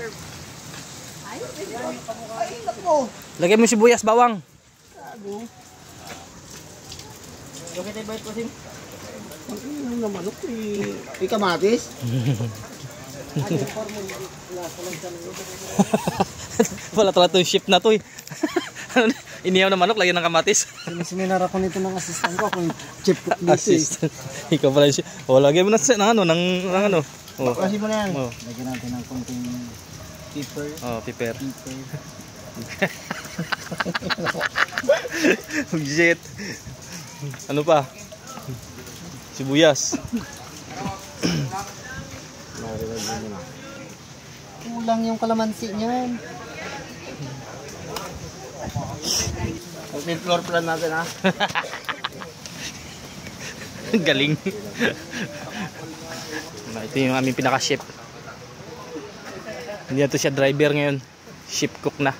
serve. Lagay mo sibuyas, bawang. Okay tayo bait ko sim. Ano naman ito eh. Kamatis? Wala talaga itong ship na to eh. Inihaw na manok, lagyan ng kamatis. Siniseminar ako nito ng assistant ko. Kung chip cook dito Assistant. Ikaw pala yung ship. O, lagyan mo na ng ano, ng ano. O. Kasi mo na yan. O. Lagyan natin ng konting pepper. O, pepper. Shit. Ano pa? Sibuyas. Kulang yung kalamansi niyan. Yung floor plan natin ha. Galing. Ito yung aming pinaka-chef. Hindi na to siya driver ngayon. Chef cook na.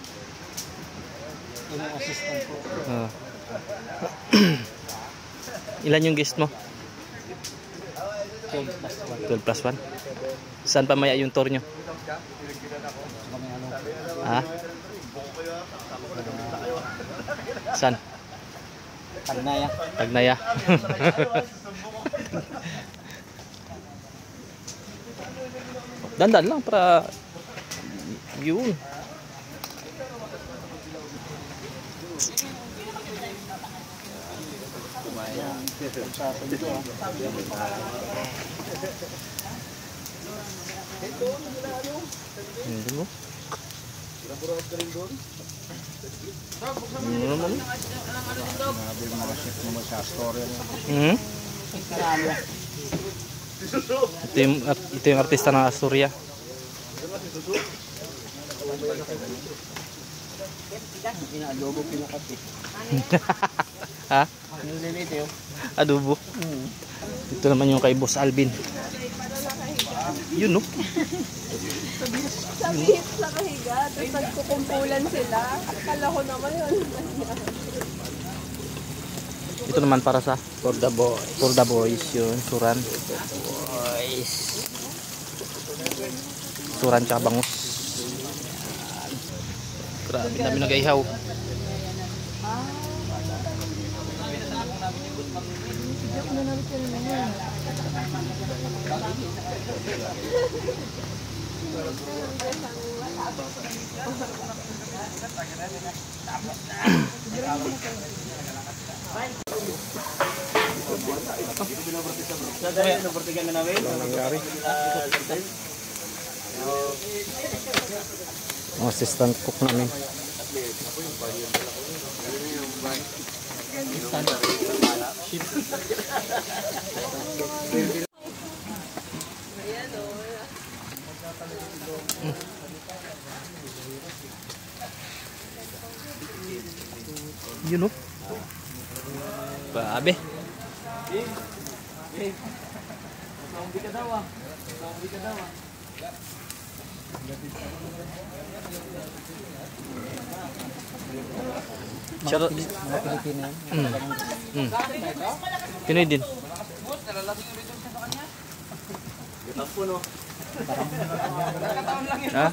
Yung assistant ko. Ilan yung guest mo? 12 plus 1. Saan pa maya yung tour nyo? Ha? Saan? Tagnaya. Tagnaya. Dandan lang para yun. Hindi mo. Ano naman? Sabi yung mga chef naman sa story. Ito yung artista ng Astoria. Inaadobo pinakati. Ha? Nililito yun. Adobo. Ito naman yung kay Boss Alvin. Yun no? Sabi sa kahiga, tapos nagkukumpulan sila. Akala ko naman yun. Ito naman para sa For the boys. For the boys yun. Suran. Boys. Suran tsaka bangus. Grabe dami nag-ihaw. Assistant cook namin. Yun o. Grabe. Charot. Pilipino yan. Pinoy din. Ha?